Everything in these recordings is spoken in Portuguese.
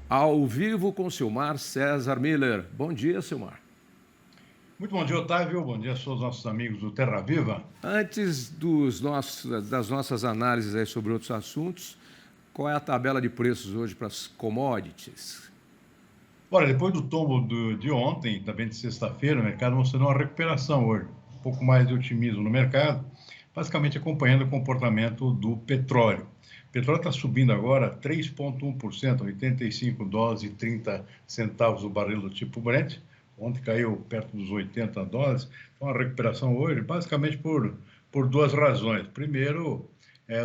Ao vivo com Silmar César Miller. Bom dia, Silmar. Muito bom dia, Otávio. Bom dia a todos os nossos amigos do Terra Viva. Antes das nossas análises aí sobre outros assuntos, qual é a tabela de preços hoje para as commodities? Olha, depois do tombo de ontem, também de sexta-feira, o mercado mostrou uma recuperação hoje. Um pouco mais de otimismo no mercado, basicamente acompanhando o comportamento do petróleo. O petróleo está subindo agora 3,1%, 85 dólares e 30 centavos o barril do tipo Brent. Ontem caiu perto dos 80 dólares. Então, a recuperação hoje, basicamente por duas razões. Primeiro,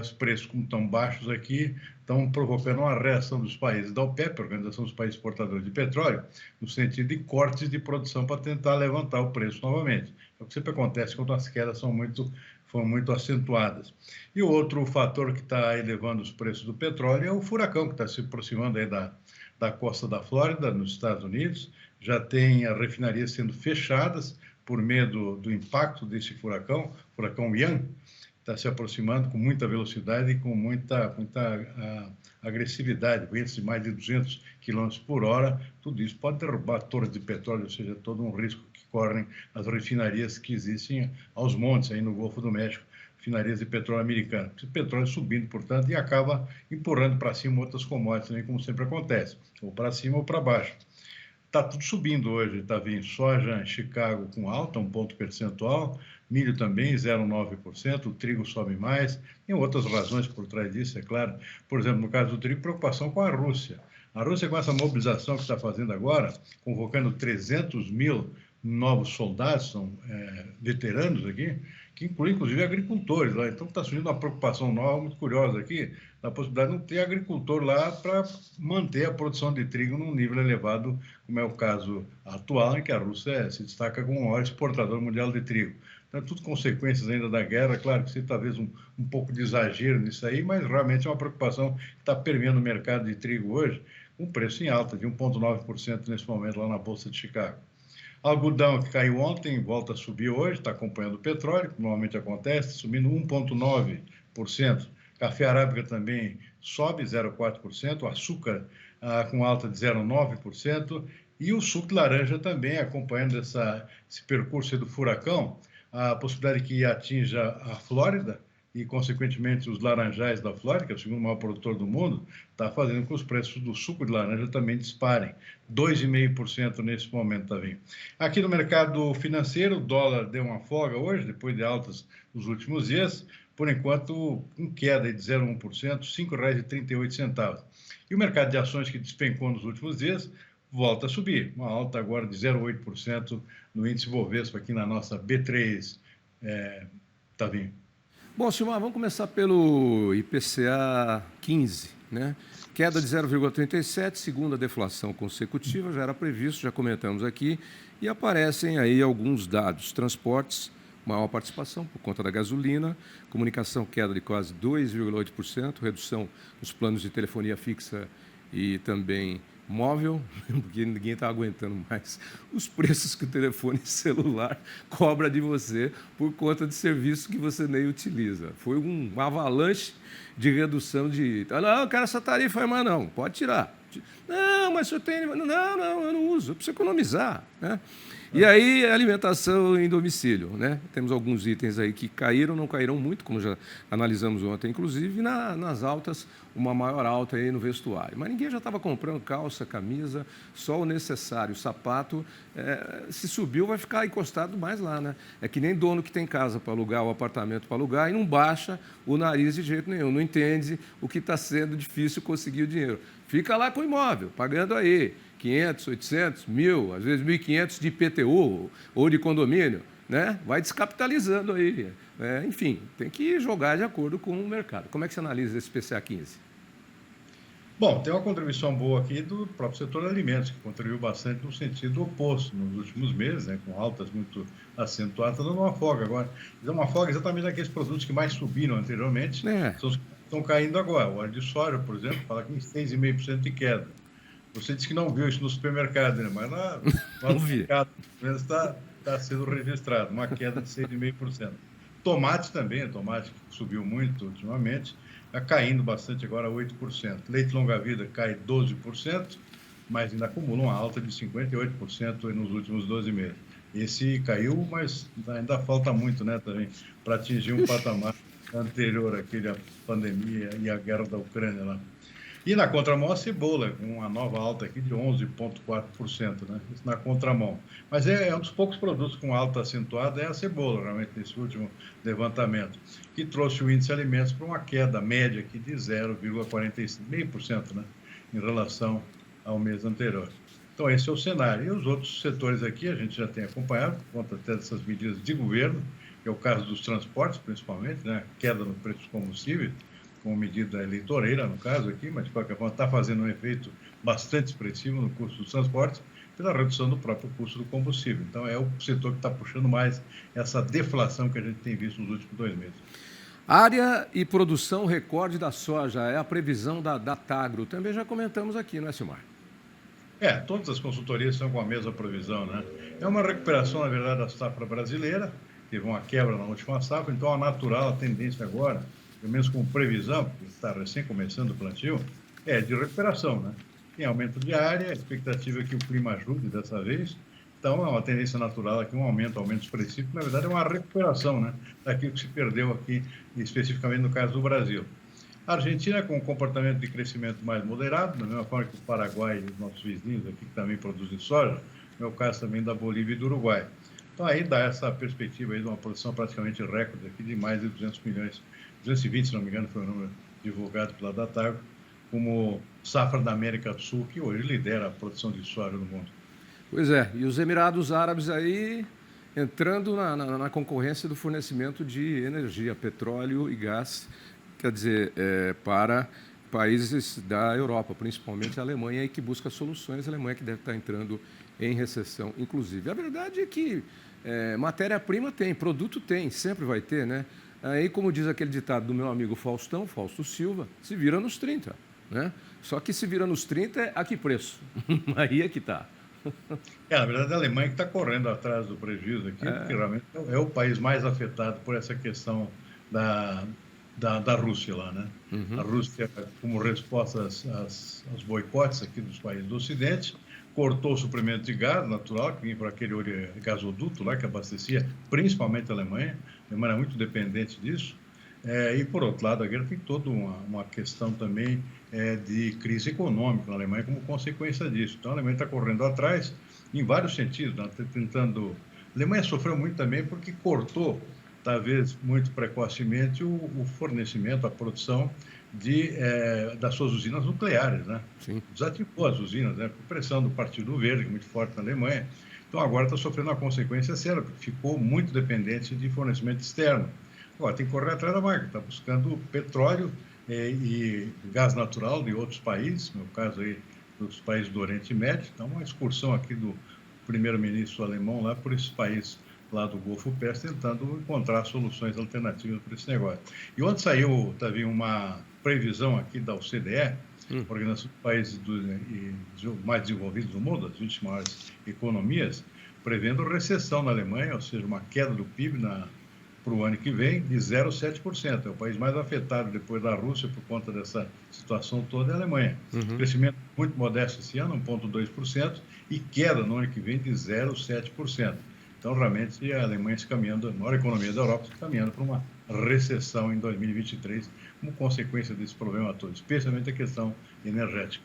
os preços, como estão baixos aqui, estão provocando uma reação dos países da OPEP, Organização dos Países Exportadores de Petróleo, no sentido de cortes de produção para tentar levantar o preço novamente. É o que sempre acontece quando as quedas foram muito acentuadas. E o outro fator que está elevando os preços do petróleo é o furacão que está se aproximando aí da costa da Flórida, nos Estados Unidos. Já tem as refinarias sendo fechadas por medo do impacto desse furacão Ian, está se aproximando com muita velocidade e com muita agressividade, ventos de mais de 200 km por hora. Tudo isso pode derrubar torres de petróleo, ou seja, todo um risco que correm as refinarias que existem aos montes, aí no Golfo do México, refinarias de petróleo americano. O petróleo subindo, portanto, e acaba empurrando para cima outras commodities, né, como sempre acontece, ou para cima ou para baixo. Está tudo subindo hoje, está vindo soja em Chicago com alta, 1 ponto percentual, milho também 0,9%, o trigo sobe mais, tem outras razões por trás disso, é claro. Por exemplo, no caso do trigo, preocupação com a Rússia. A Rússia, com essa mobilização que está fazendo agora, convocando 300 mil novos soldados, são veteranos aqui, que inclui inclusive agricultores lá. Então está surgindo uma preocupação nova, muito curiosa aqui, da possibilidade de não ter agricultor lá para manter a produção de trigo num nível elevado, como é o caso atual, em que a Rússia se destaca como o maior exportador mundial de trigo. Então, tudo consequências ainda da guerra, claro que talvez um pouco de exagero nisso aí, mas realmente é uma preocupação que está permeando o mercado de trigo hoje, com preço em alta de 1,9% nesse momento lá na Bolsa de Chicago. Algodão que caiu ontem, volta a subir hoje, está acompanhando o petróleo, que normalmente acontece, subindo 1,9%. Café arábica também sobe 0,4%, o açúcar com alta de 0,9%, e o suco de laranja também acompanhando esse percurso do furacão, a possibilidade que atinja a Flórida e, consequentemente, os laranjais da Flórida, que é o segundo maior produtor do mundo, está fazendo com que os preços do suco de laranja também disparem. 2,5% nesse momento, está vindo. Aqui no mercado financeiro, o dólar deu uma folga hoje, depois de altas nos últimos dias, por enquanto, com queda de 0,1%, R$ 5,38. E o mercado de ações que despencou nos últimos dias volta a subir, uma alta agora de 0,8% no índice Bovespa aqui na nossa B3, Tavinho. Bom, Silmar, vamos começar pelo IPCA 15, né? Queda de 0,37, segunda deflação consecutiva, já era previsto, já comentamos aqui, e aparecem aí alguns dados. Transportes, maior participação por conta da gasolina, comunicação queda de quase 2,8%, redução nos planos de telefonia fixa e também móvel, porque ninguém está aguentando mais os preços que o telefone celular cobra de você por conta de serviço que você nem utiliza. Foi uma avalanche de redução de... Não, eu quero essa tarifa, mas não, pode tirar. Não, mas eu tenho... Não, eu não uso, eu preciso economizar, né? E aí, alimentação em domicílio, né? Temos alguns itens aí que caíram, não caíram muito, como já analisamos ontem, inclusive, nas altas, uma maior alta aí no vestuário. Mas ninguém já estava comprando calça, camisa, só o necessário. O sapato, se subiu, vai ficar encostado mais lá, né? É que nem dono que tem casa para alugar ou apartamento para alugar e não baixa o nariz de jeito nenhum, não entende o que está sendo difícil conseguir o dinheiro. Fica lá com o imóvel, pagando aí 500, 800, 1.000, às vezes 1.500 de IPTU ou de condomínio, né? Vai descapitalizando aí. Enfim, tem que jogar de acordo com o mercado. Como é que você analisa esse PCA 15? Bom, tem uma contribuição boa aqui do próprio setor de alimentos, que contribuiu bastante no sentido oposto nos últimos meses, né, com altas muito acentuadas, dando uma folga agora. Deu uma folga exatamente naqueles produtos que mais subiram anteriormente, são os que estão caindo agora. O óleo de soja, por exemplo, fala que em 6,5% de queda. Você disse que não viu isso no supermercado, né? Mas lá no mercado está sendo registrado, uma queda de 6,5%. Tomate também, tomate que subiu muito ultimamente, está caindo bastante agora, 8%. Leite longa-vida cai 12%, mas ainda acumula uma alta de 58% nos últimos 12 meses. Esse caiu, mas ainda falta muito, né, também, para atingir um patamar anterior àquele à pandemia e à guerra da Ucrânia lá. E na contramão, a cebola, com uma nova alta aqui de 11,4%, né? Isso na contramão. Mas é um dos poucos produtos com alta acentuada, é a cebola, realmente, nesse último levantamento, que trouxe o índice de alimentos para uma queda média aqui de 0,45%, né? Em relação ao mês anterior. Então, esse é o cenário. E os outros setores aqui, a gente já tem acompanhado, por conta até dessas medidas de governo, que é o caso dos transportes, principalmente, né? Queda no preço dos combustíveis, com medida eleitoreira, no caso aqui, mas de qualquer forma está fazendo um efeito bastante expressivo no custo dos transportes pela redução do próprio custo do combustível. Então, é o setor que está puxando mais essa deflação que a gente tem visto nos últimos 2 meses. Área e produção recorde da soja é a previsão da Datagro. Também já comentamos aqui, não é, Silmar? Todas as consultorias estão com a mesma previsão, né? É uma recuperação, na verdade, da safra brasileira, teve uma quebra na última safra, então a natural, a tendência agora, pelo menos com previsão, porque está recém começando o plantio, é de recuperação, né? Tem aumento de área, a expectativa é que o clima ajude dessa vez, então é uma tendência natural aqui, um aumento expressivo, na verdade é uma recuperação, né? Daquilo que se perdeu aqui, especificamente no caso do Brasil. A Argentina com um comportamento de crescimento mais moderado, da mesma forma que o Paraguai e os nossos vizinhos aqui que também produzem soja, é o caso também da Bolívia e do Uruguai. Então aí dá essa perspectiva aí de uma produção praticamente recorde aqui de mais de 200 milhões, 220, se não me engano, foi o número divulgado pela Datagro, como safra da América do Sul, que hoje lidera a produção de soja no mundo. Pois é, e os Emirados Árabes aí entrando na concorrência do fornecimento de energia, petróleo e gás, quer dizer, para países da Europa, principalmente a Alemanha, e que busca soluções. A Alemanha que deve estar entrando em recessão, inclusive. A verdade é que matéria-prima tem, produto tem, sempre vai ter, né? Aí, como diz aquele ditado do meu amigo Faustão, Fausto Silva, se vira nos 30, né? Só que se vira nos 30 a que preço? Aí é que está. Na verdade, a Alemanha que está correndo atrás do prejuízo aqui, porque realmente é o país mais afetado por essa questão da Rússia lá, né? A Rússia, como resposta aos boicotes aqui dos países do Ocidente, cortou o suprimento de gás natural, que vinha por aquele gasoduto lá, que abastecia principalmente a Alemanha. A Alemanha é muito dependente disso. E, por outro lado, a guerra tem toda uma questão também de crise econômica na Alemanha como consequência disso. Então, a Alemanha está correndo atrás em vários sentidos, né? Tentando... A Alemanha sofreu muito também porque cortou, talvez muito precocemente, o fornecimento, a produção das suas usinas nucleares, né? Sim. Desativou as usinas, né? Por pressão do Partido Verde, que é muito forte na Alemanha. Então, agora está sofrendo uma consequência séria, porque ficou muito dependente de fornecimento externo. Agora, tem que correr atrás da máquina, está buscando petróleo e gás natural de outros países, no caso aí dos países do Oriente Médio. Então, uma excursão aqui do primeiro-ministro alemão lá por esses países lá do Golfo Pérsico, tentando encontrar soluções alternativas para esse negócio. E ontem saiu, teve uma previsão aqui da OCDE, Organização dos Países mais Desenvolvidos do Mundo, as 20 maiores economias, prevendo recessão na Alemanha, ou seja, uma queda do PIB para o ano que vem de 0,7%. É o país mais afetado depois da Rússia por conta dessa situação toda, é a Alemanha. Crescimento muito modesto esse ano, 1,2%, e queda no ano que vem de 0,7%. Então, realmente, a Alemanha se caminhando, a maior economia da Europa, se caminhando para uma recessão em 2023, como consequência desse problema todo, especialmente a questão energética.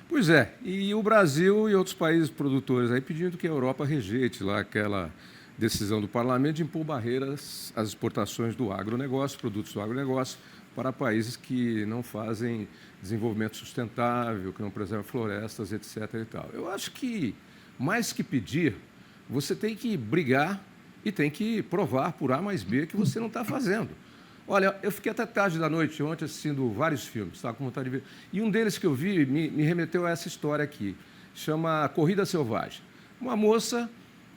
Pois é, e o Brasil e outros países produtores aí pedindo que a Europa rejeite lá aquela decisão do parlamento de impor barreiras às exportações do agronegócio, produtos do agronegócio, para países que não fazem desenvolvimento sustentável, que não preservam florestas, etc. e tal. Eu acho que, mais que pedir, você tem que brigar e tem que provar por A mais B que você não está fazendo. Olha, eu fiquei até tarde da noite ontem assistindo vários filmes, estava com vontade de ver. E um deles que eu vi me remeteu a essa história aqui. Chama Corrida Selvagem. Uma moça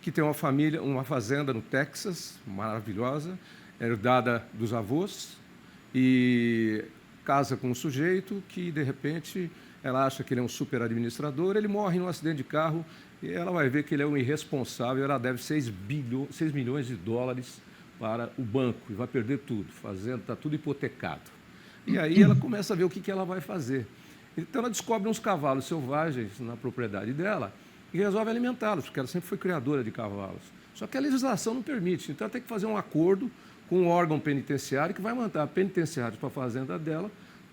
que tem uma família, uma fazenda no Texas, maravilhosa, herdada dos avós, e casa com um sujeito que, de repente, ela acha que ele é um super administrador, ele morre num acidente de carro e ela vai ver que ele é um irresponsável, ela deve 6 milhões de dólares para o banco e vai perder tudo, fazendo, está tudo hipotecado. E aí ela começa a ver o que ela vai fazer. Então ela descobre uns cavalos selvagens na propriedade dela e resolve alimentá-los, porque ela sempre foi criadora de cavalos. Só que a legislação não permite, então ela tem que fazer um acordo com o órgão penitenciário que vai mandar penitenciários para a fazenda dela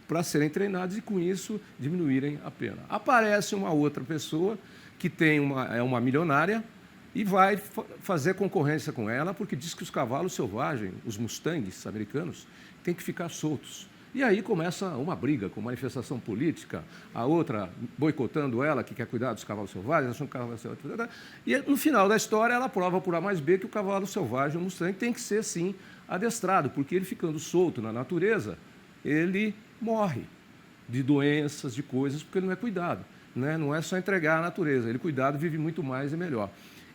para serem treinados e, com isso, diminuírem a pena. Aparece uma outra pessoa que é uma milionária e vai fazer concorrência com ela, porque diz que os cavalos selvagens, os mustangs americanos, têm que ficar soltos. E aí começa uma briga com manifestação política, a outra boicotando ela, que quer cuidar dos cavalos selvagens, achando que o cavalo selvagem... E no final da história ela prova por A mais B que o cavalo selvagem, o mustang, tem que ser, sim, adestrado, porque ele ficando solto na natureza, ele morre de doenças, de coisas, porque ele não é cuidado. Né? Não é só entregar à natureza, ele cuidado vive muito mais e melhor.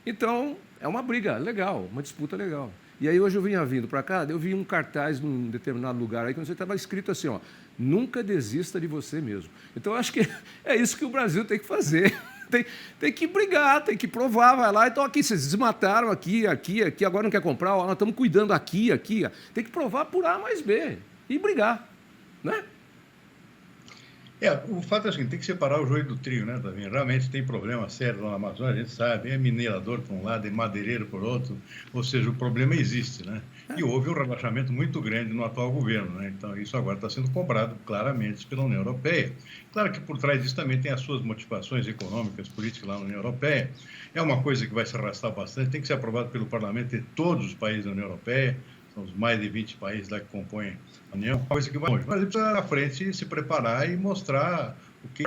Então, é uma briga legal, uma disputa legal. E aí hoje eu vinha vindo para cá, eu vi um cartaz num determinado lugar aí, que você estava escrito assim, ó, nunca desista de você mesmo. Então, eu acho que é isso que o Brasil tem que fazer. Tem que brigar, tem que provar, vai lá, então aqui, vocês desmataram aqui, agora não quer comprar, ó, nós estamos cuidando aqui. Ó. Tem que provar por A mais B e brigar, né? O fato é o seguinte, tem que separar o joio do trigo, né, Davi? Realmente tem problema sério lá na Amazônia, a gente sabe, é minerador por um lado, é madeireiro por outro, ou seja, o problema existe, né? E houve um relaxamento muito grande no atual governo, né? Então, isso agora está sendo cobrado claramente pela União Europeia. Claro que por trás disso também tem as suas motivações econômicas, políticas lá na União Europeia. É uma coisa que vai se arrastar bastante, tem que ser aprovado pelo parlamento de todos os países da União Europeia, são os mais de 20 países lá que compõem a União, coisa que vai longe. Mas ele precisa, à frente, se preparar e mostrar o que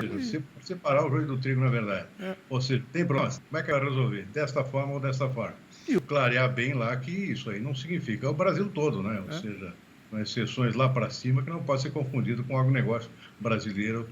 separar o joio do trigo, na verdade. Ou seja, tem problemas, como é que vai resolver? Desta forma ou desta forma? E clarear bem lá que isso aí não significa o Brasil todo, né? Ou seja, com exceções lá para cima, que não pode ser confundido com o agronegócio brasileiro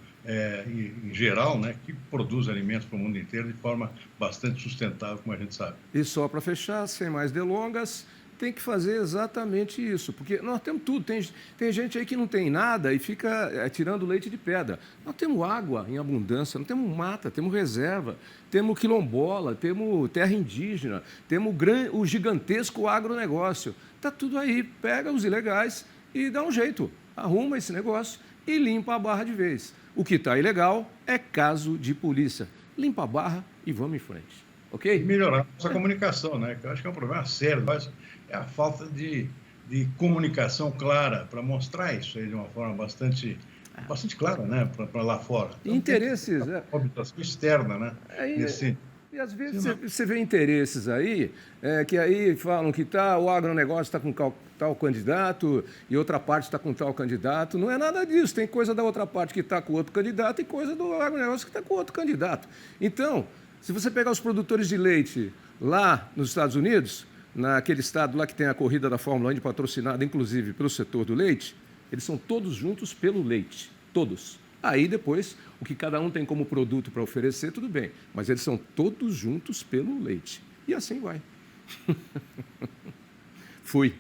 em geral, né? Que produz alimentos para o mundo inteiro de forma bastante sustentável, como a gente sabe. E só para fechar, sem mais delongas, tem que fazer exatamente isso, porque nós temos tudo. Tem gente aí que não tem nada e fica tirando leite de pedra. Nós temos água em abundância, nós temos mata, temos reserva, temos quilombola, temos terra indígena, temos o gigantesco agronegócio. Está tudo aí, pega os ilegais e dá um jeito, arruma esse negócio e limpa a barra de vez. O que está ilegal é caso de polícia. Limpa a barra e vamos em frente. Ok? E melhorar essa comunicação, né? Que eu acho que é um problema sério, é a falta de comunicação clara para mostrar isso aí de uma forma bastante clara, né? Para lá fora. Então, interesses. Observação externa, né? E às vezes você vê interesses aí, que aí falam que o agronegócio está com tal candidato e outra parte está com tal candidato. Não é nada disso. Tem coisa da outra parte que está com outro candidato e coisa do agronegócio que está com outro candidato. Então, se você pegar os produtores de leite lá nos Estados Unidos, naquele estado lá que tem a corrida da Fórmula 1, patrocinada inclusive pelo setor do leite, eles são todos juntos pelo leite, todos. Aí depois, o que cada um tem como produto para oferecer, tudo bem, mas eles são todos juntos pelo leite. E assim vai. Fui.